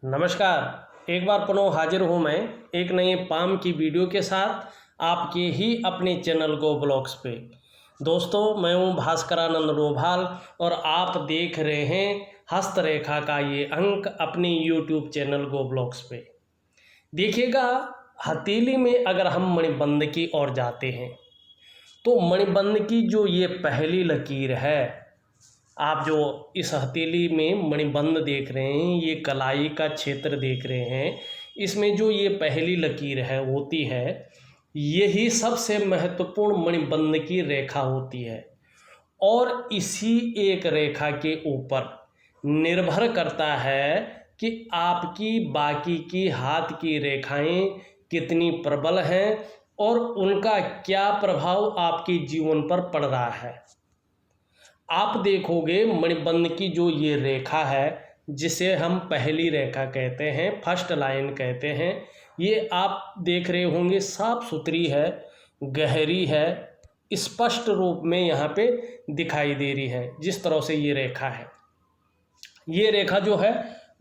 नमस्कार। एक बार पुनः हाजिर हूँ मैं एक नए पाम की वीडियो के साथ आपके ही अपने चैनल गो ब्लॉग्स पे। दोस्तों, मैं हूँ भास्करानंद डोभाल और आप देख रहे हैं हस्तरेखा का ये अंक अपने यूट्यूब चैनल गो ब्लॉग्स पे। देखिएगा, हथेली में अगर हम मणिबंध की ओर जाते हैं तो मणिबंध की जो ये पहली लकीर है, आप जो इस हथेली में मणिबंध देख रहे हैं, ये कलाई का क्षेत्र देख रहे हैं, इसमें जो ये पहली लकीर है होती है, यही सबसे महत्वपूर्ण मणिबंध की रेखा होती है। और इसी एक रेखा के ऊपर निर्भर करता है कि आपकी बाकी की हाथ की रेखाएं कितनी प्रबल हैं और उनका क्या प्रभाव आपके जीवन पर पड़ रहा है। आप देखोगे मणिबंध की जो ये रेखा है, जिसे हम पहली रेखा कहते हैं, फर्स्ट लाइन कहते हैं, ये आप देख रहे होंगे साफ सुथरी है, गहरी है, स्पष्ट रूप में यहाँ पे दिखाई दे रही है। जिस तरह से ये रेखा है, ये रेखा जो है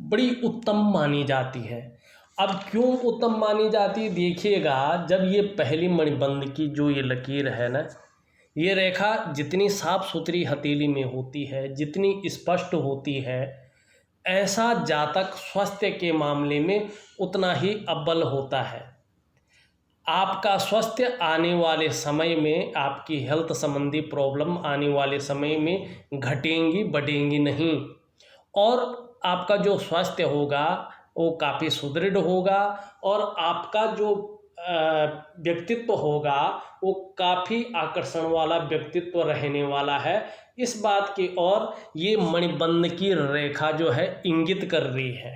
बड़ी उत्तम मानी जाती है। अब क्यों उत्तम मानी जाती है, देखिएगा, जब ये पहली मणिबंध की जो ये लकीर है ना, ये रेखा जितनी साफ सुथरी हथेली में होती है, जितनी स्पष्ट होती है, ऐसा जातक स्वास्थ्य के मामले में उतना ही अव्वल होता है। आपका स्वास्थ्य आने वाले समय में, आपकी हेल्थ संबंधी प्रॉब्लम आने वाले समय में घटेंगी बढ़ेंगी नहीं, और आपका जो स्वास्थ्य होगा वो काफ़ी सुदृढ़ होगा और आपका जो व्यक्तित्व होगा वो काफ़ी आकर्षण वाला व्यक्तित्व रहने वाला है। इस बात की ओर ये मणिबंध की रेखा जो है इंगित कर रही है।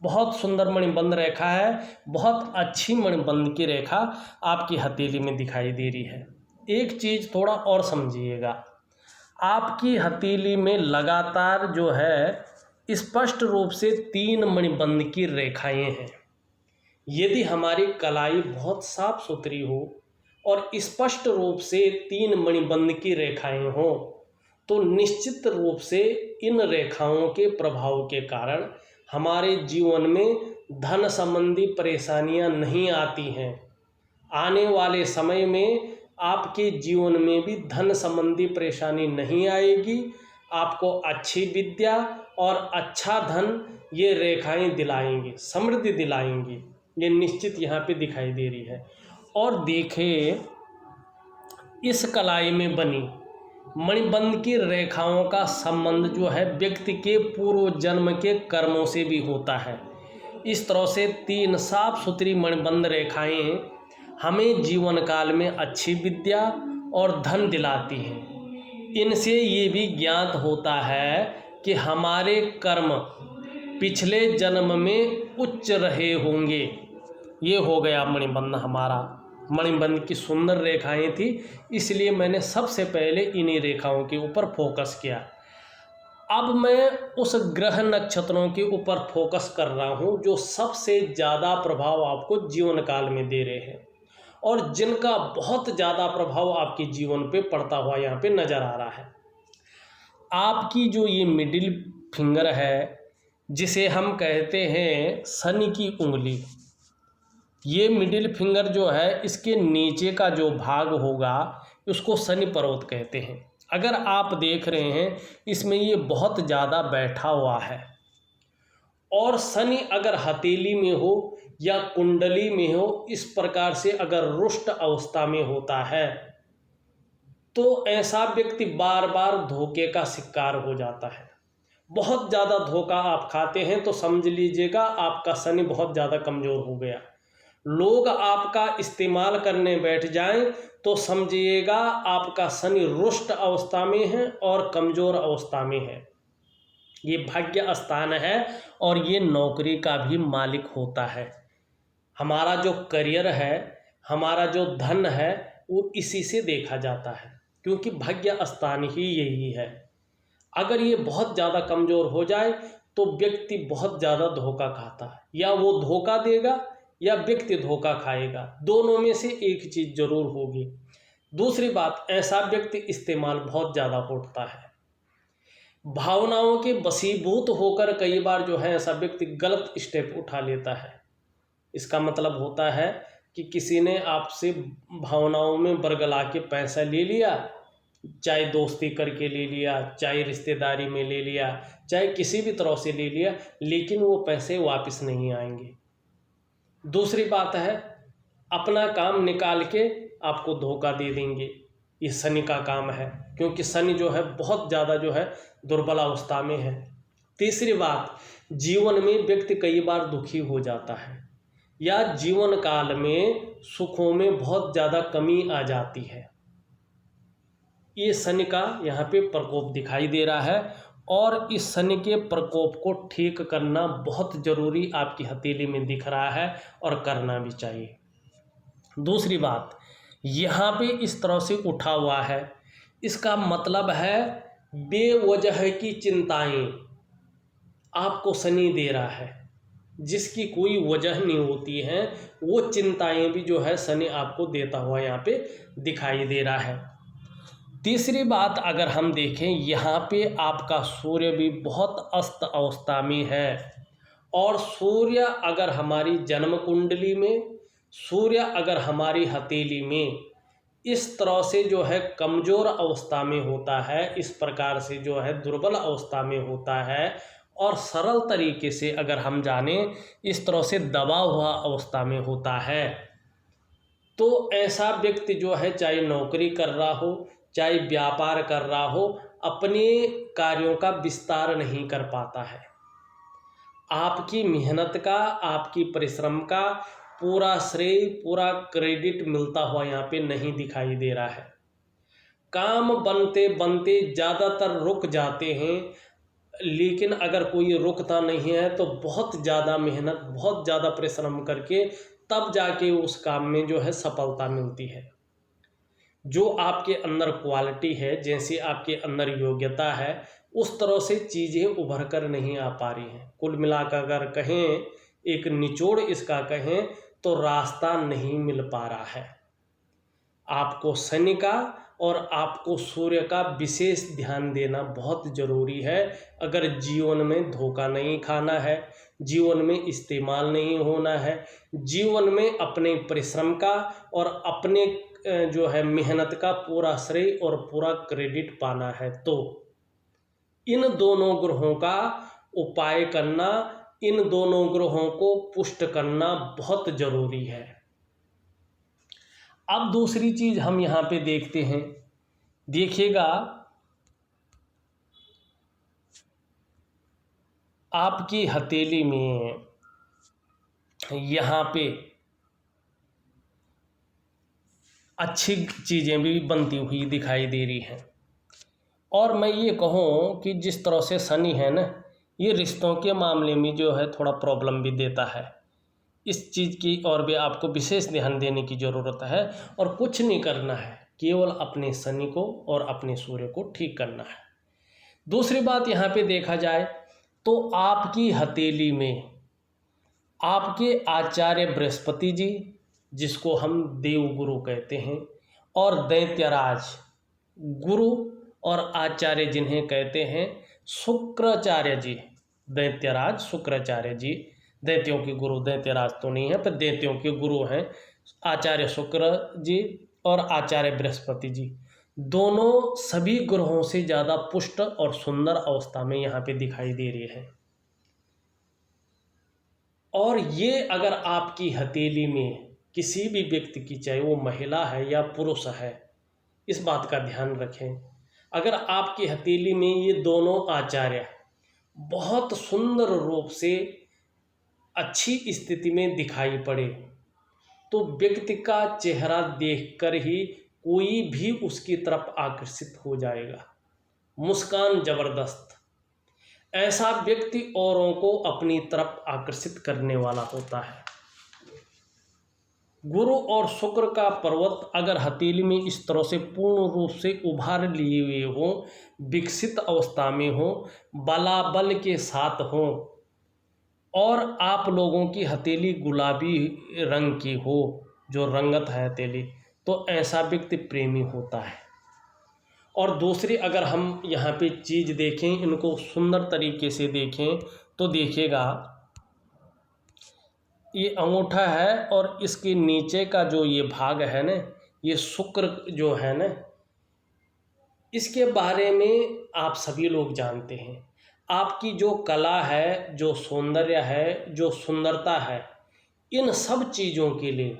बहुत सुंदर मणिबंध रेखा है, बहुत अच्छी मणिबंध की रेखा आपकी हथेली में दिखाई दे रही है। एक चीज़ थोड़ा और समझिएगा, आपकी हथेली में लगातार जो है स्पष्ट रूप से 3 मणिबंध की रेखाएं हैं। यदि हमारी कलाई बहुत साफ सुथरी हो और स्पष्ट रूप से 3 मणिबंध की रेखाएं हों, तो निश्चित रूप से इन रेखाओं के प्रभाव के कारण हमारे जीवन में धन संबंधी परेशानियां नहीं आती हैं। आने वाले समय में आपके जीवन में भी धन संबंधी परेशानी नहीं आएगी। आपको अच्छी विद्या और अच्छा धन ये रेखाएं दिलाएंगी, समृद्धि दिलाएंगी। ये निश्चित यहाँ पे दिखाई दे रही है। और देखिए, इस कलाई में बनी मणिबंध की रेखाओं का संबंध जो है व्यक्ति के पूर्व जन्म के कर्मों से भी होता है। इस तरह से 3 साफ सुथरी मणिबंध रेखाएं हमें जीवन काल में अच्छी विद्या और धन दिलाती हैं। इनसे ये भी ज्ञात होता है कि हमारे कर्म पिछले जन्म में उच्च रहे होंगे। ये हो गया मणिबंध हमारा। मणिबंध की सुंदर रेखाएं थी, इसलिए मैंने सबसे पहले इन्हीं रेखाओं के ऊपर फोकस किया। अब मैं उस ग्रह नक्षत्रों के ऊपर फोकस कर रहा हूँ जो सबसे ज़्यादा प्रभाव आपको जीवन काल में दे रहे हैं और जिनका बहुत ज़्यादा प्रभाव आपके जीवन पे पड़ता हुआ यहाँ पे नज़र आ रहा है। आपकी जो ये मिडिल फिंगर है, जिसे हम कहते हैं शनि की उंगली, ये मिडिल फिंगर जो है, इसके नीचे का जो भाग होगा उसको शनि पर्वत कहते हैं। अगर आप देख रहे हैं, इसमें ये बहुत ज़्यादा बैठा हुआ है। और शनि अगर हथेली में हो या कुंडली में हो, इस प्रकार से अगर रुष्ट अवस्था में होता है, तो ऐसा व्यक्ति बार बार धोखे का शिकार हो जाता है। बहुत ज़्यादा धोखा आप खाते हैं तो समझ लीजिएगा आपका शनि बहुत ज़्यादा कमज़ोर हो गया। लोग आपका इस्तेमाल करने बैठ जाएं तो समझिएगा आपका शनि रुष्ट अवस्था में है और कमज़ोर अवस्था में है। ये भाग्य स्थान है और ये नौकरी का भी मालिक होता है। हमारा जो करियर है, हमारा जो धन है, वो इसी से देखा जाता है, क्योंकि भाग्य स्थान ही यही है। अगर ये बहुत ज़्यादा कमज़ोर हो जाए तो व्यक्ति बहुत ज़्यादा धोखा खाता है, या वो धोखा देगा या व्यक्ति धोखा खाएगा, दोनों में से एक चीज़ जरूर होगी। दूसरी बात, ऐसा व्यक्ति इस्तेमाल बहुत ज़्यादा होता है। भावनाओं के वशीभूत होकर कई बार जो है ऐसा व्यक्ति गलत स्टेप उठा लेता है। इसका मतलब होता है कि किसी ने आपसे भावनाओं में बरगला के पैसा ले लिया, चाहे दोस्ती करके ले लिया, चाहे रिश्तेदारी में ले लिया, चाहे किसी भी तरह से ले लिया, लेकिन वो पैसे वापस नहीं आएंगे। दूसरी बात है, अपना काम निकाल के आपको धोखा दे देंगे। ये शनि का काम है, क्योंकि शनि जो है बहुत ज़्यादा जो है दुर्बल अवस्था में है। तीसरी बात, जीवन में व्यक्ति कई बार दुखी हो जाता है या जीवन काल में सुखों में बहुत ज़्यादा कमी आ जाती है। ये शनि का यहाँ पे प्रकोप दिखाई दे रहा है, और इस शनि के प्रकोप को ठीक करना बहुत ज़रूरी आपकी हथेली में दिख रहा है और करना भी चाहिए। दूसरी बात, यहाँ पे इस तरह से उठा हुआ है, इसका मतलब है बेवजह की चिंताएं आपको शनि दे रहा है, जिसकी कोई वजह नहीं होती है, वो चिंताएं भी जो है शनि आपको देता हुआ यहाँ पे दिखाई दे रहा है। तीसरी बात, अगर हम देखें, यहाँ पे आपका सूर्य भी बहुत अस्त अवस्था में है, और सूर्य अगर हमारी जन्म कुंडली में, सूर्य अगर हमारी हथेली में इस तरह से जो है कमज़ोर अवस्था में होता है, इस प्रकार से जो है दुर्बल अवस्था में होता है, और सरल तरीके से अगर हम जानें इस तरह से दबा हुआ अवस्था में होता है, तो ऐसा व्यक्ति जो है चाहे नौकरी कर रहा हो, चाहे व्यापार कर रहा हो, अपने कार्यों का विस्तार नहीं कर पाता है। आपकी मेहनत का, आपकी परिश्रम का पूरा श्रेय, पूरा क्रेडिट मिलता हुआ यहाँ पे नहीं दिखाई दे रहा है। काम बनते बनते ज़्यादातर रुक जाते हैं, लेकिन अगर कोई रुकता नहीं है तो बहुत ज़्यादा मेहनत, बहुत ज़्यादा परिश्रम करके तब जाके उस काम में जो है सफलता मिलती है। जो आपके अंदर क्वालिटी है, जैसी आपके अंदर योग्यता है, उस तरह से चीज़ें उभर कर नहीं आ पा रही हैं। कुल मिलाकर अगर कहें, एक निचोड़ इसका कहें, तो रास्ता नहीं मिल पा रहा है। आपको शनि का और आपको सूर्य का विशेष ध्यान देना बहुत ज़रूरी है। अगर जीवन में धोखा नहीं खाना है, जीवन में इस्तेमाल नहीं होना है, जीवन में अपने परिश्रम का और अपने जो है मेहनत का पूरा श्रेय और पूरा क्रेडिट पाना है, तो इन दोनों ग्रहों का उपाय करना, इन दोनों ग्रहों को पुष्ट करना बहुत ज़रूरी है। अब दूसरी चीज़ हम यहाँ पे देखते हैं, देखिएगा, आपकी हथेली में यहाँ पे अच्छी चीज़ें भी बनती हुई दिखाई दे रही हैं। और मैं ये कहूँ कि जिस तरह से शनि है ना, ये रिश्तों के मामले में जो है थोड़ा प्रॉब्लम भी देता है। इस चीज़ की और भी आपको विशेष ध्यान देने की ज़रूरत है, और कुछ नहीं करना है, केवल अपने शनि को और अपने सूर्य को ठीक करना है। दूसरी बात, यहाँ पे देखा जाए तो आपकी हथेली में आपके आचार्य बृहस्पति जी, जिसको हम देवगुरु कहते हैं, और दैत्यराज गुरु और आचार्य जिन्हें कहते हैं शुक्राचार्य जी, दैत्यराज शुक्राचार्य जी, दैत्यों के गुरु, दैत्यराज तो नहीं है पर दैत्यों के गुरु हैं आचार्य शुक्र जी और आचार्य बृहस्पति जी, दोनों सभी ग्रहों से ज़्यादा पुष्ट और सुंदर अवस्था में यहाँ पे दिखाई दे रही है। और ये अगर आपकी हथेली में किसी भी व्यक्ति की, चाहे वो महिला है या पुरुष है, इस बात का ध्यान रखें, अगर आपकी हथेली में ये दोनों आचार्य बहुत सुंदर रूप से अच्छी स्थिति में दिखाई पड़े, तो व्यक्ति का चेहरा देखकर ही कोई भी उसकी तरफ आकर्षित हो जाएगा। मुस्कान जबरदस्त, ऐसा व्यक्ति औरों को अपनी तरफ आकर्षित करने वाला होता है। गुरु और शुक्र का पर्वत अगर हथेली में इस तरह से पूर्ण रूप से उभार लिए हुए हो, विकसित अवस्था में हो, बलाबल के साथ हो, और आप लोगों की हथेली गुलाबी रंग की हो, जो रंगत है हथेली, तो ऐसा व्यक्ति प्रेमी होता है। और दूसरी अगर हम यहाँ पे चीज़ देखें, इनको सुंदर तरीके से देखें तो देखिएगा ये अंगूठा है और इसके नीचे का जो ये भाग है ना, ये शुक्र जो है ना, इसके बारे में आप सभी लोग जानते हैं। आपकी जो कला है, जो सौंदर्य है, जो सुंदरता है, इन सब चीज़ों के लिए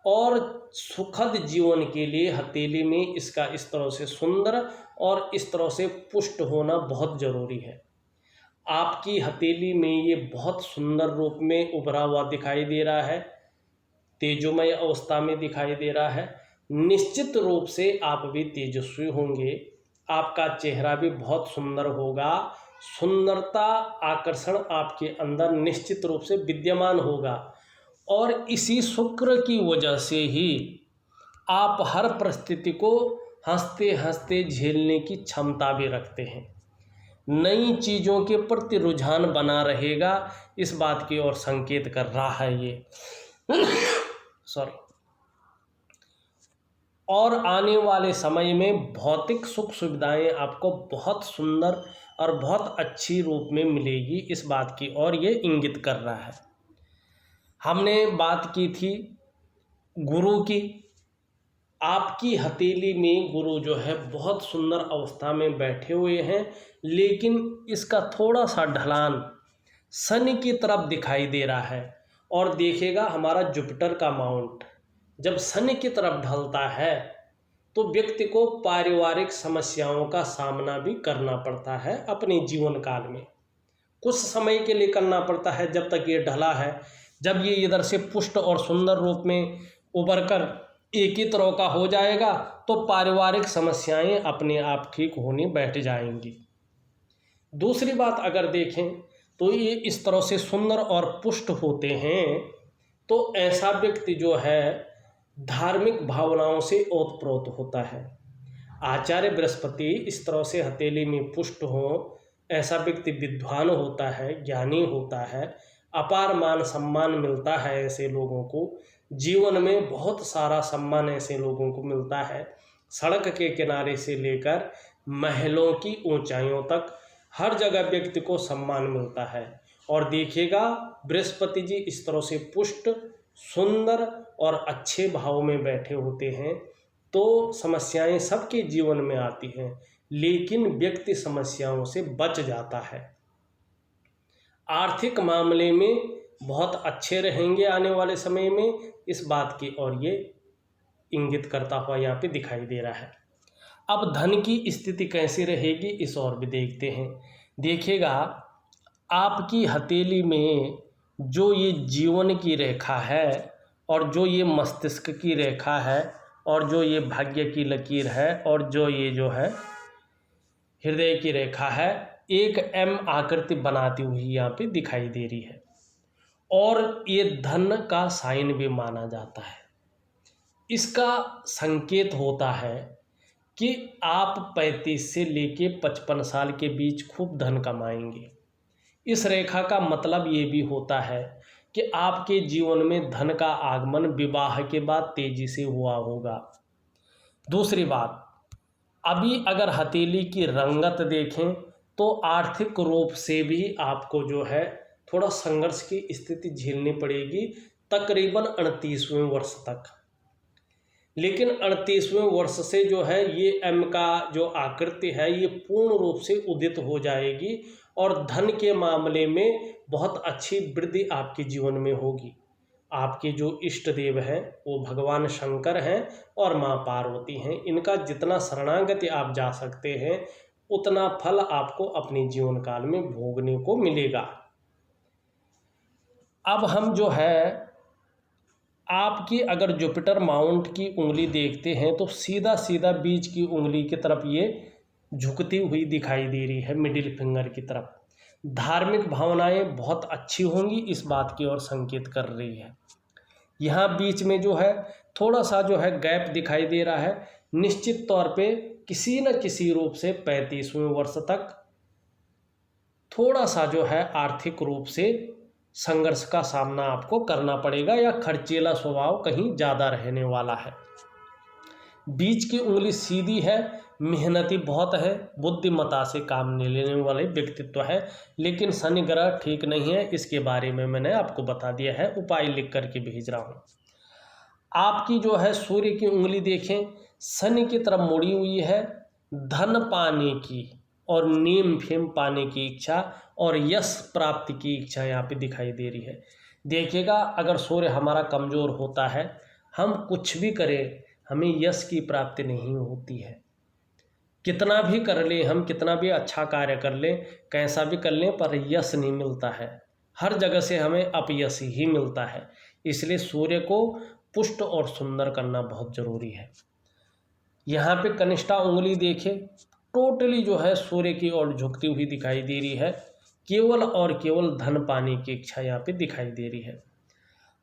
और सुखद जीवन के लिए हथेली में इसका इस तरह से सुंदर और इस तरह से पुष्ट होना बहुत ज़रूरी है। आपकी हथेली में ये बहुत सुंदर रूप में उभरा हुआ दिखाई दे रहा है, तेजोमय अवस्था में दिखाई दे रहा है। निश्चित रूप से आप भी तेजस्वी होंगे, आपका चेहरा भी बहुत सुंदर होगा, सुंदरता आकर्षण आपके अंदर निश्चित रूप से विद्यमान होगा। और इसी शुक्र की वजह से ही आप हर परिस्थिति को हंसते हंसते झेलने की क्षमता भी रखते हैं। नई चीज़ों के प्रति रुझान बना रहेगा, इस बात की ओर संकेत कर रहा है ये सॉरी। और आने वाले समय में भौतिक सुख सुविधाएं आपको बहुत सुंदर और बहुत अच्छी रूप में मिलेगी, इस बात की ओर ये इंगित कर रहा है। हमने बात की थी गुरु की। आपकी हथेली में गुरु जो है बहुत सुंदर अवस्था में बैठे हुए हैं, लेकिन इसका थोड़ा सा ढलान शनि की तरफ दिखाई दे रहा है। और देखिएगा हमारा जुपिटर का माउंट जब शनि की तरफ ढलता है तो व्यक्ति को पारिवारिक समस्याओं का सामना भी करना पड़ता है अपने जीवन काल में। कुछ समय के लिए करना पड़ता है जब तक ये ढला है। जब ये इधर से पुष्ट और सुंदर रूप में उभर कर एक ही तरह का हो जाएगा तो पारिवारिक समस्याएं अपने आप ठीक होने बैठ जाएंगी। दूसरी बात अगर देखें तो ये इस तरह से सुंदर और पुष्ट होते हैं तो ऐसा व्यक्ति जो है धार्मिक भावनाओं से ओतप्रोत होता है। आचार्य बृहस्पति इस तरह से हथेली में पुष्ट हो, ऐसा व्यक्ति विद्वान होता है, ज्ञानी होता है, अपार मान सम्मान मिलता है। ऐसे लोगों को जीवन में बहुत सारा सम्मान ऐसे लोगों को मिलता है। सड़क के किनारे से लेकर महलों की ऊंचाइयों तक हर जगह व्यक्ति को सम्मान मिलता है। और देखिएगा बृहस्पति जी इस तरह से पुष्ट, सुंदर और अच्छे भाव में बैठे होते हैं तो समस्याएं सबके जीवन में आती हैं, लेकिन व्यक्ति समस्याओं से बच जाता है। आर्थिक मामले में बहुत अच्छे रहेंगे आने वाले समय में, इस बात की ओर ये इंगित करता हुआ यहाँ पे दिखाई दे रहा है। अब धन की स्थिति कैसी रहेगी इस ओर भी देखते हैं। देखिएगा आपकी हथेली में जो ये जीवन की रेखा है और जो ये मस्तिष्क की रेखा है और जो ये भाग्य की लकीर है और जो ये जो है हृदय की रेखा है, एक एम आकृति बनाती हुई यहाँ पे दिखाई दे रही है। और ये धन का साइन भी माना जाता है। इसका संकेत होता है कि आप 35 से लेके 55 साल के बीच खूब धन कमाएंगे। इस रेखा का मतलब ये भी होता है कि आपके जीवन में धन का आगमन विवाह के बाद तेजी से हुआ होगा। दूसरी बात, अभी अगर हथेली की रंगत देखें तो आर्थिक रूप से भी आपको जो है थोड़ा संघर्ष की स्थिति झेलनी पड़ेगी तकरीबन 38वें वर्ष तक। लेकिन 38वें वर्ष से जो है ये एम का जो आकृति है ये पूर्ण रूप से उदित हो जाएगी और धन के मामले में बहुत अच्छी वृद्धि आपके जीवन में होगी। आपके जो इष्ट देव हैं वो भगवान शंकर हैं और माँ पार्वती हैं। इनका जितना शरणागति आप जा सकते हैं उतना फल आपको अपने जीवन काल में भोगने को मिलेगा। अब हम जो है आपकी अगर जुपिटर माउंट की उंगली देखते हैं तो सीधा सीधा बीच की उंगली की तरफ ये झुकती हुई दिखाई दे रही है, मिडिल फिंगर की तरफ। धार्मिक भावनाएं बहुत अच्छी होंगी, इस बात की ओर संकेत कर रही है। यहाँ बीच में जो है थोड़ा सा जो है गैप दिखाई दे रहा है। निश्चित तौर पे किसी न किसी रूप से 35वें वर्ष तक थोड़ा सा जो है आर्थिक रूप से संघर्ष का सामना आपको करना पड़ेगा या खर्चीला स्वभाव कहीं ज़्यादा रहने वाला है। बीच की उंगली सीधी है, मेहनती बहुत है, बुद्धिमत्ता से काम नहीं लेने वाले व्यक्तित्व है। लेकिन शनि ग्रह ठीक नहीं है, इसके बारे में मैंने आपको बता दिया है, उपाय लिख करके भेज रहा हूँ। आपकी जो है सूर्य की उंगली देखें, शनि की तरफ मुड़ी हुई है। धन पाने की और नेम फेम पाने की इच्छा और यश प्राप्ति की इच्छा यहाँ पे दिखाई दे रही है। देखिएगा, अगर सूर्य हमारा कमज़ोर होता है, हम कुछ भी करें, हमें यश की प्राप्ति नहीं होती है। कितना भी कर लें हम, कितना भी अच्छा कार्य कर लें, कैसा भी कर लें, पर यश नहीं मिलता है। हर जगह से हमें अपयश ही मिलता है। इसलिए सूर्य को पुष्ट और सुंदर करना बहुत ज़रूरी है। यहाँ पे कनिष्ठा उंगली देखें, टोटली जो है सूर्य की ओर झुकती हुई दिखाई दे रही है। केवल और केवल धन पाने की इच्छा यहाँ पे दिखाई दे रही है।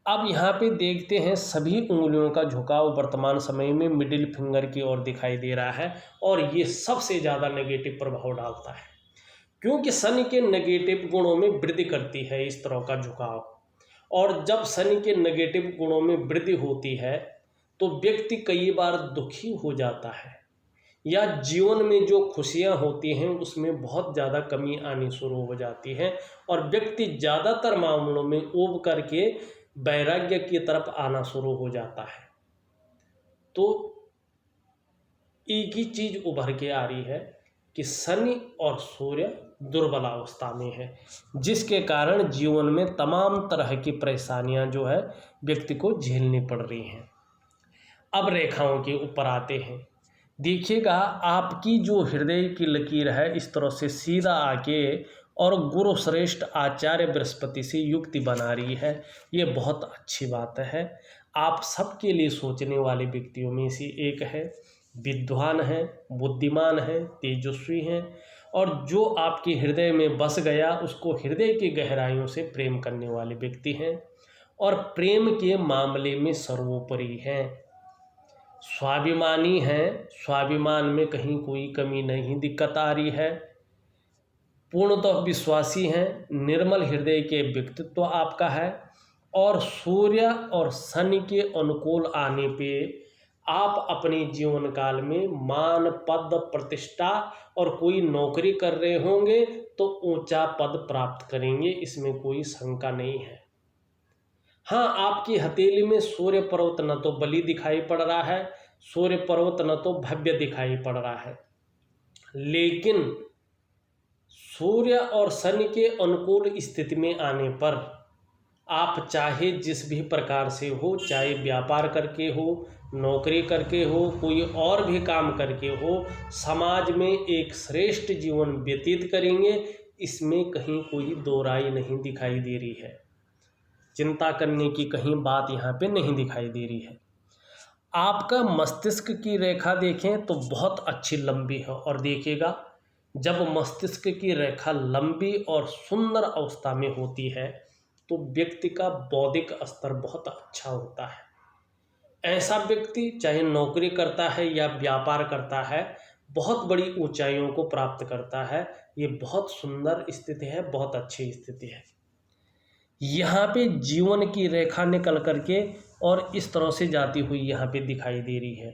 अब यहाँ पे देखते हैं, सभी उंगलियों का झुकाव वर्तमान समय में मिडिल फिंगर की ओर दिखाई दे रहा है और ये सबसे ज़्यादा नेगेटिव प्रभाव डालता है, क्योंकि शनि के नेगेटिव गुणों में वृद्धि करती है इस तरह का झुकाव। और जब शनि के नेगेटिव गुणों में वृद्धि होती है तो व्यक्ति कई बार दुखी हो जाता है, या जीवन में जो खुशियां होती हैं उसमें बहुत ज़्यादा कमी आनी शुरू हो जाती है और व्यक्ति ज़्यादातर मामलों में ऊब करके वैराग्य की तरफ आना शुरू हो जाता है। तो एक ही चीज़ उभर के आ रही है कि शनि और सूर्य दुर्बल अवस्था में है, जिसके कारण जीवन में तमाम तरह की परेशानियां जो है व्यक्ति को झेलनी पड़ रही हैं। अब रेखाओं के ऊपर आते हैं। देखिएगा, आपकी जो हृदय की लकीर है इस तरह से सीधा आके और गुरु श्रेष्ठ आचार्य बृहस्पति से युक्ति बना रही है। ये बहुत अच्छी बात है। आप सबके लिए सोचने वाले व्यक्तियों में से एक है, विद्वान है, बुद्धिमान है, तेजस्वी हैं और जो आपके हृदय में बस गया उसको हृदय की गहराइयों से प्रेम करने वाले व्यक्ति हैं और प्रेम के मामले में सर्वोपरि हैं। स्वाभिमानी हैं, स्वाभिमान में कहीं कोई कमी नहीं दिक्कत आ रही है। पूर्णतः विश्वासी हैं, निर्मल हृदय के व्यक्तित्व आपका है और सूर्य और शनि के अनुकूल आने पे आप अपने जीवन काल में मान, पद, प्रतिष्ठा और कोई नौकरी कर रहे होंगे तो ऊंचा पद प्राप्त करेंगे, इसमें कोई शंका नहीं है। हाँ, आपकी हथेली में सूर्य पर्वत न तो बलि दिखाई पड़ रहा है, सूर्य पर्वत न तो भव्य दिखाई पड़ रहा है, लेकिन सूर्य और शनि के अनुकूल स्थिति में आने पर आप चाहे जिस भी प्रकार से हो, चाहे व्यापार करके हो, नौकरी करके हो, कोई और भी काम करके हो, समाज में एक श्रेष्ठ जीवन व्यतीत करेंगे, इसमें कहीं कोई दो राय नहीं दिखाई दे रही है। चिंता करने की कहीं बात यहाँ पे नहीं दिखाई दे रही है। आपका मस्तिष्क की रेखा देखें तो बहुत अच्छी लंबी है और देखिएगा, जब मस्तिष्क की रेखा लंबी और सुंदर अवस्था में होती है तो व्यक्ति का बौद्धिक स्तर बहुत अच्छा होता है। ऐसा व्यक्ति चाहे नौकरी करता है या व्यापार करता है, बहुत बड़ी ऊंचाइयों को प्राप्त करता है। ये बहुत सुंदर स्थिति है, बहुत अच्छी स्थिति है। यहाँ पे जीवन की रेखा निकल करके और इस तरह से जाती हुई यहाँ पे दिखाई दे रही है।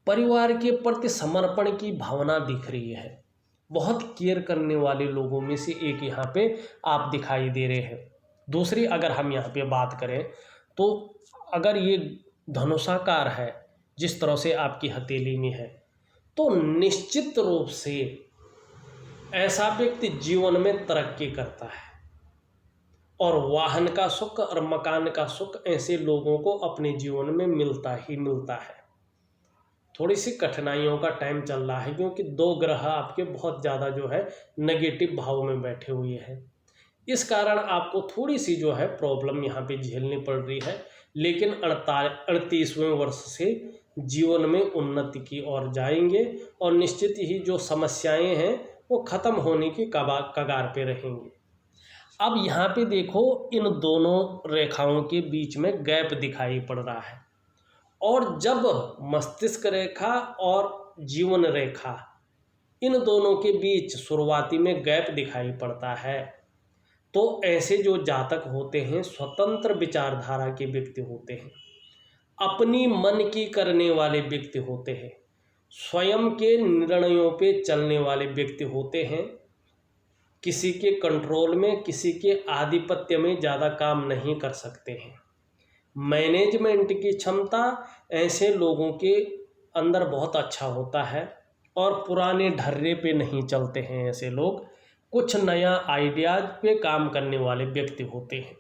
परिवार के प्रति समर्पण की भावना दिख रही है। बहुत केयर करने वाले लोगों में से एक यहाँ पे आप दिखाई दे रहे हैं। दूसरी अगर हम यहाँ पे बात करें तो अगर ये धनुषाकार है, जिस तरह से आपकी हथेली में है, तो निश्चित रूप से ऐसा व्यक्ति जीवन में तरक्की करता है और वाहन का सुख और मकान का सुख ऐसे लोगों को अपने जीवन में मिलता ही मिलता है। थोड़ी सी कठिनाइयों का टाइम चल रहा है क्योंकि दो ग्रह आपके बहुत ज़्यादा जो है नेगेटिव भाव में बैठे हुए हैं। इस कारण आपको थोड़ी सी जो है प्रॉब्लम यहाँ पे झेलनी पड़ रही है, लेकिन 38वें वर्ष से जीवन में उन्नति की ओर जाएंगे और निश्चित ही जो समस्याएं हैं वो ख़त्म होने की कगार पे रहेंगे। अब यहाँ पे देखो, इन दोनों रेखाओं के बीच में गैप दिखाई पड़ रहा है और जब मस्तिष्क रेखा और जीवन रेखा इन दोनों के बीच शुरुआती में गैप दिखाई पड़ता है तो ऐसे जो जातक होते हैं स्वतंत्र विचारधारा के व्यक्ति होते हैं, अपनी मन की करने वाले व्यक्ति होते हैं, स्वयं के निर्णयों पे चलने वाले व्यक्ति होते हैं। किसी के कंट्रोल में, किसी के आधिपत्य में ज़्यादा काम नहीं कर सकते हैं। मैनेजमेंट की क्षमता ऐसे लोगों के अंदर बहुत अच्छा होता है और पुराने ढर्रे पे नहीं चलते हैं। ऐसे लोग कुछ नया आइडियाज पे काम करने वाले व्यक्ति होते हैं।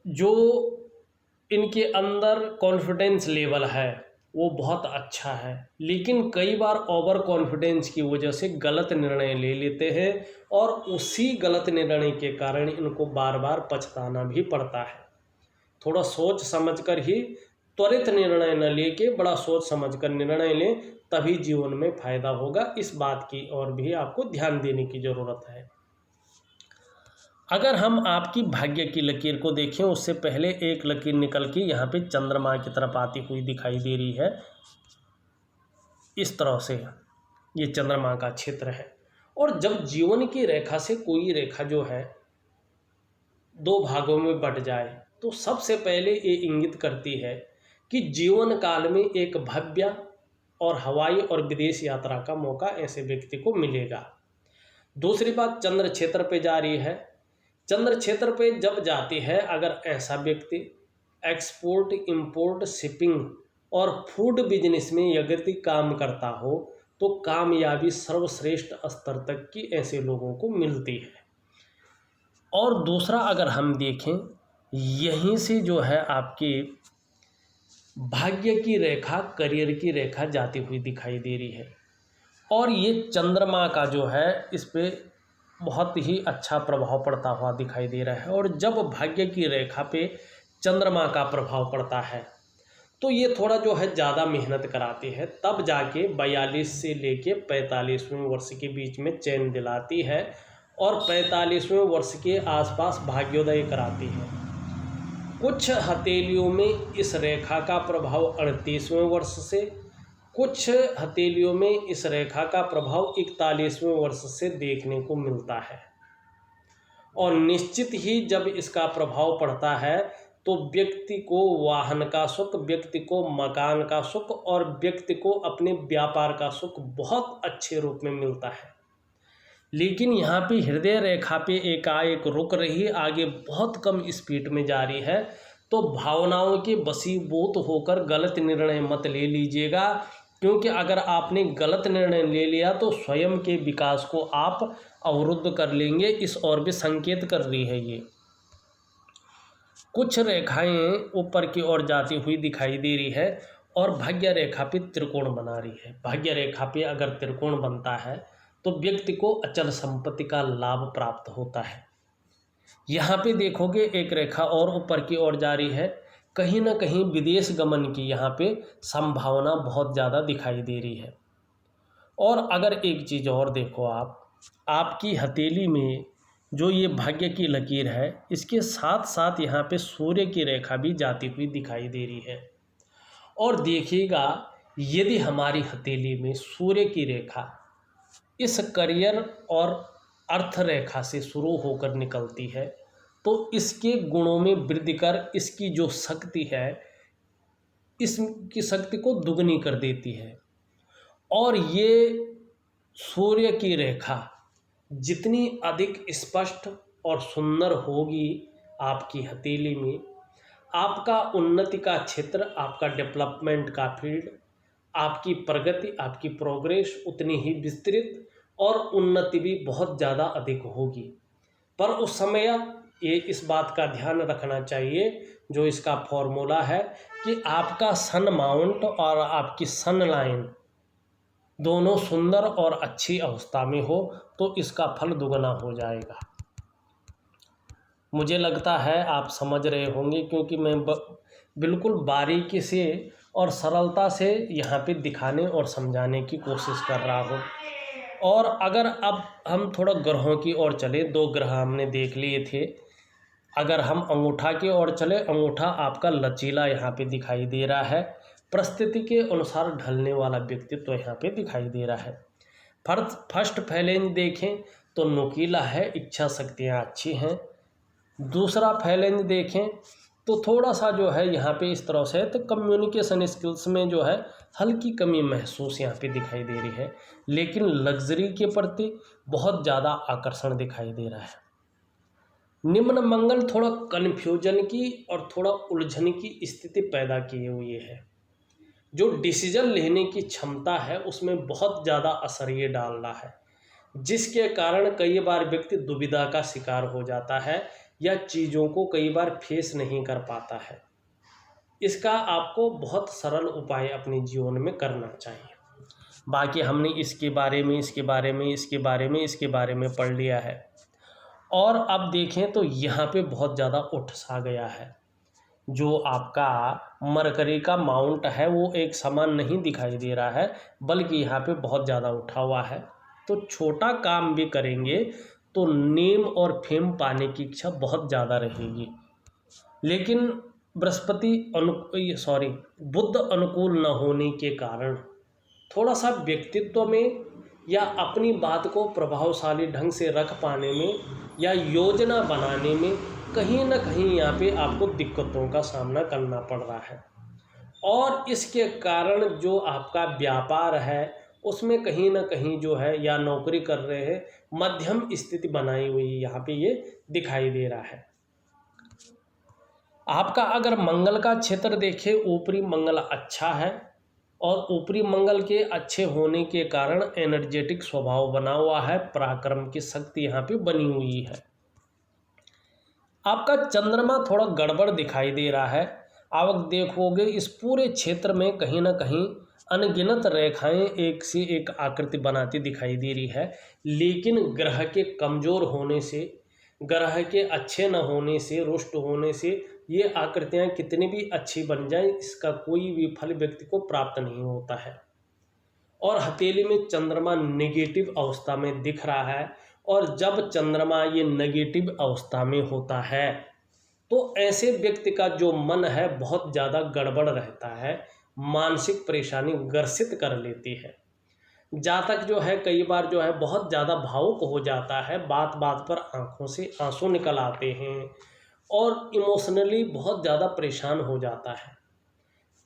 जो इनके अंदर कॉन्फिडेंस लेवल है वो बहुत अच्छा है, लेकिन कई बार ओवर कॉन्फिडेंस की वजह से गलत निर्णय ले लेते हैं और उसी गलत निर्णय के कारण इनको बार बार पछताना भी पड़ता है। थोड़ा सोच समझकर ही, त्वरित निर्णय न लेके बड़ा सोच समझकर निर्णय लें, तभी जीवन में फायदा होगा। इस बात की ओर भी आपको ध्यान देने की ज़रूरत है। अगर हम आपकी भाग्य की लकीर को देखें, उससे पहले एक लकीर निकल के यहाँ पे चंद्रमा की तरफ आती हुई दिखाई दे रही है। इस तरह से ये चंद्रमा का क्षेत्र है। और जब जीवन की रेखा से कोई रेखा जो है दो भागों में बट जाए तो सबसे पहले ये इंगित करती है कि जीवन काल में एक भव्य और हवाई और विदेश यात्रा का मौका ऐसे व्यक्ति को मिलेगा। दूसरी बात, चंद्र क्षेत्र पे जा रही है। चंद्र क्षेत्र पे जब जाती है, अगर ऐसा व्यक्ति एक्सपोर्ट, इंपोर्ट, शिपिंग और फूड बिजनेस में यदि काम करता हो तो कामयाबी सर्वश्रेष्ठ स्तर तक की ऐसे लोगों को मिलती है। और दूसरा, अगर हम देखें, यहीं से जो है आपकी भाग्य की रेखा, करियर की रेखा जाती हुई दिखाई दे रही है। और ये चंद्रमा का जो है इस पे बहुत ही अच्छा प्रभाव पड़ता हुआ दिखाई दे रहा है। और जब भाग्य की रेखा पे चंद्रमा का प्रभाव पड़ता है तो ये थोड़ा जो है ज़्यादा मेहनत कराती है, तब जाके 42 से लेके 45वें वर्ष के बीच में चैन दिलाती है और 45वें वर्ष के आसपास भाग्योदय कराती है। कुछ हथेलियों में इस रेखा का प्रभाव 38वें वर्ष से, कुछ हथेलियों में इस रेखा का प्रभाव 41वें वर्ष से देखने को मिलता है। और निश्चित ही जब इसका प्रभाव पड़ता है तो व्यक्ति को वाहन का सुख, व्यक्ति को मकान का सुख और व्यक्ति को अपने व्यापार का सुख बहुत अच्छे रूप में मिलता है। लेकिन यहाँ पे हृदय रेखा पे एकाएक रुक रही, आगे बहुत कम स्पीड में जा रही है। तो भावनाओं के वशीभूत होकर गलत निर्णय मत ले लीजिएगा, क्योंकि अगर आपने गलत निर्णय ले लिया तो स्वयं के विकास को आप अवरुद्ध कर लेंगे। इस ओर भी संकेत कर रही है ये। कुछ रेखाएं ऊपर की ओर जाती हुई दिखाई दे रही है और भाग्य रेखा पे त्रिकोण बना रही है। भाग्य रेखा पे अगर त्रिकोण बनता है तो व्यक्ति को अचल संपत्ति का लाभ प्राप्त होता है। यहाँ पे देखोगे एक रेखा और ऊपर की ओर जा रही है, कहीं ना कहीं विदेश गमन की यहाँ पे संभावना बहुत ज़्यादा दिखाई दे रही है। और अगर एक चीज़ और देखो, आपकी हथेली में जो ये भाग्य की लकीर है, इसके साथ साथ यहाँ पे सूर्य की रेखा भी जाती हुई दिखाई दे रही है। और देखिएगा, यदि हमारी हथेली में सूर्य की रेखा इस करियर और अर्थ रेखा से शुरू होकर निकलती है तो इसके गुणों में वृद्धि कर इसकी जो शक्ति है, इसकी शक्ति को दुगनी कर देती है। और ये सूर्य की रेखा जितनी अधिक स्पष्ट और सुंदर होगी आपकी हथेली में, आपका उन्नति का क्षेत्र, आपका डेवलपमेंट का फील्ड, आपकी प्रगति, आपकी प्रोग्रेस उतनी ही विस्तृत और उन्नति भी बहुत ज़्यादा अधिक होगी। पर उस समय ये इस बात का ध्यान रखना चाहिए, जो इसका फॉर्मूला है, कि आपका सन माउंट और आपकी सन लाइन दोनों सुंदर और अच्छी अवस्था में हो तो इसका फल दुगना हो जाएगा। मुझे लगता है आप समझ रहे होंगे, क्योंकि मैं बिल्कुल बारीकी से और सरलता से यहाँ पे दिखाने और समझाने की कोशिश कर रहा हूँ। और अगर अब हम थोड़ा ग्रहों की ओर चले, 2 ग्रह हमने देख लिए थे। अगर हम अंगूठा की ओर चले, अंगूठा आपका लचीला यहाँ पे दिखाई दे रहा है, परिस्थिति के अनुसार ढलने वाला व्यक्तित्व तो यहाँ पे दिखाई दे रहा है। फर्स्ट फैलेंज देखें तो नुकीला है, इच्छा शक्तियाँ अच्छी हैं। दूसरा फैलेंज देखें तो थोड़ा सा जो है यहाँ पे इस तरह से है, तो कम्युनिकेशन स्किल्स में जो है हल्की कमी महसूस यहाँ पे दिखाई दे रही है, लेकिन लग्जरी के प्रति बहुत ज़्यादा आकर्षण दिखाई दे रहा है। निम्न मंगल थोड़ा कन्फ्यूजन की और थोड़ा उलझन की स्थिति पैदा किए हुए है। जो डिसीजन लेने की क्षमता है उसमें बहुत ज़्यादा असर ये डाल रहा है, जिसके कारण कई बार व्यक्ति दुविधा का शिकार हो जाता है या चीज़ों को कई बार फेस नहीं कर पाता है। इसका आपको बहुत सरल उपाय अपने जीवन में करना चाहिए। बाकी हमने इसके बारे में पढ़ लिया है। और अब देखें तो यहाँ पे बहुत ज़्यादा उठ सा गया है। जो आपका मरकरी का माउंट है वो एक समान नहीं दिखाई दे रहा है, बल्कि यहाँ पे बहुत ज़्यादा उठा हुआ है। तो छोटा काम भी करेंगे तो नेम और फेम पाने की इच्छा बहुत ज़्यादा रहेगी। लेकिन बुध अनुकूल न होने के कारण थोड़ा सा व्यक्तित्व में या अपनी बात को प्रभावशाली ढंग से रख पाने में या योजना बनाने में कहीं ना कहीं यहाँ पे आपको दिक्कतों का सामना करना पड़ रहा है। और इसके कारण जो आपका व्यापार है उसमें कहीं ना कहीं जो है या नौकरी कर रहे हैं मध्यम स्थिति बनाई हुई यहाँ पे ये दिखाई दे रहा है। आपका अगर मंगल का क्षेत्र देखें, ऊपरी मंगल अच्छा है और ऊपरी मंगल के अच्छे होने के कारण एनर्जेटिक स्वभाव बना हुआ है, पराक्रम की शक्ति यहाँ पे बनी हुई है। आपका चंद्रमा थोड़ा गड़बड़ दिखाई दे रहा है। आप देखोगे इस पूरे क्षेत्र में कहीं ना कहीं अनगिनत रेखाएं एक से एक आकृति बनाती दिखाई दे रही है, लेकिन ग्रह के कमज़ोर होने से, ग्रह के अच्छे न होने से, रुष्ट होने से ये आकृतियां कितनी भी अच्छी बन जाए इसका कोई भी फल व्यक्ति को प्राप्त नहीं होता है। और हथेली में चंद्रमा नेगेटिव अवस्था में दिख रहा है, और जब चंद्रमा ये नेगेटिव अवस्था में होता है तो ऐसे व्यक्ति का जो मन है बहुत ज़्यादा गड़बड़ रहता है, मानसिक परेशानी ग्रसित कर लेती है। जातक जो है कई बार जो है बहुत ज़्यादा भावुक हो जाता है, बात बात पर आंखों से आंसू निकल आते हैं और इमोशनली बहुत ज़्यादा परेशान हो जाता है।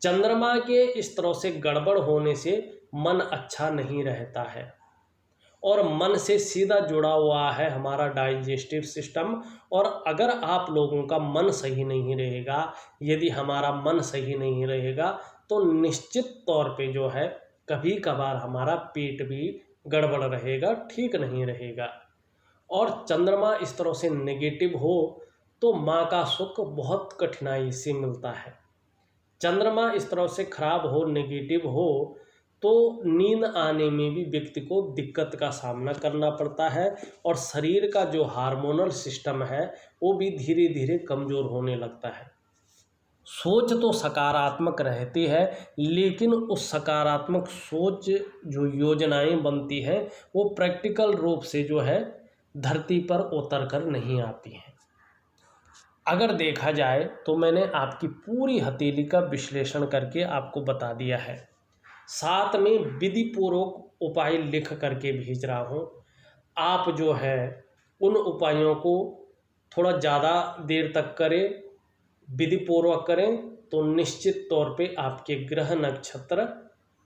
चंद्रमा के इस तरह से गड़बड़ होने से मन अच्छा नहीं रहता है, और मन से सीधा जुड़ा हुआ है हमारा डाइजेस्टिव सिस्टम। और अगर आप लोगों का मन सही नहीं रहेगा, यदि हमारा मन सही नहीं रहेगा तो निश्चित तौर पे जो है कभी कभार हमारा पेट भी गड़बड़ रहेगा, ठीक नहीं रहेगा। और चंद्रमा इस तरह से नेगेटिव हो तो माँ का सुख बहुत कठिनाई से मिलता है। चंद्रमा इस तरह से खराब हो, नेगेटिव हो, तो नींद आने में भी व्यक्ति को दिक्कत का सामना करना पड़ता है, और शरीर का जो हार्मोनल सिस्टम है वो भी धीरे धीरे कमज़ोर होने लगता है। सोच तो सकारात्मक रहती है, लेकिन उस सकारात्मक सोच जो योजनाएं बनती हैं वो प्रैक्टिकल रूप से जो है धरती पर उतर कर नहीं आती हैं। अगर देखा जाए तो मैंने आपकी पूरी हथेली का विश्लेषण करके आपको बता दिया है, साथ में विधि पूर्वक उपाय लिख करके भेज रहा हूँ। आप जो है उन उपायों को थोड़ा ज़्यादा देर तक करें, विधि पूर्वक करें, तो निश्चित तौर पे आपके ग्रह नक्षत्र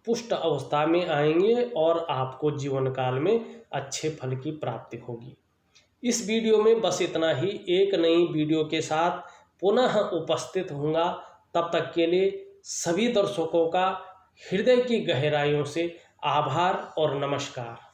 पुष्ट अवस्था में आएंगे और आपको जीवन काल में अच्छे फल की प्राप्ति होगी। इस वीडियो में बस इतना ही। एक नई वीडियो के साथ पुनः उपस्थित होऊंगा। तब तक के लिए सभी दर्शकों का हृदय की गहराइयों से आभार और नमस्कार।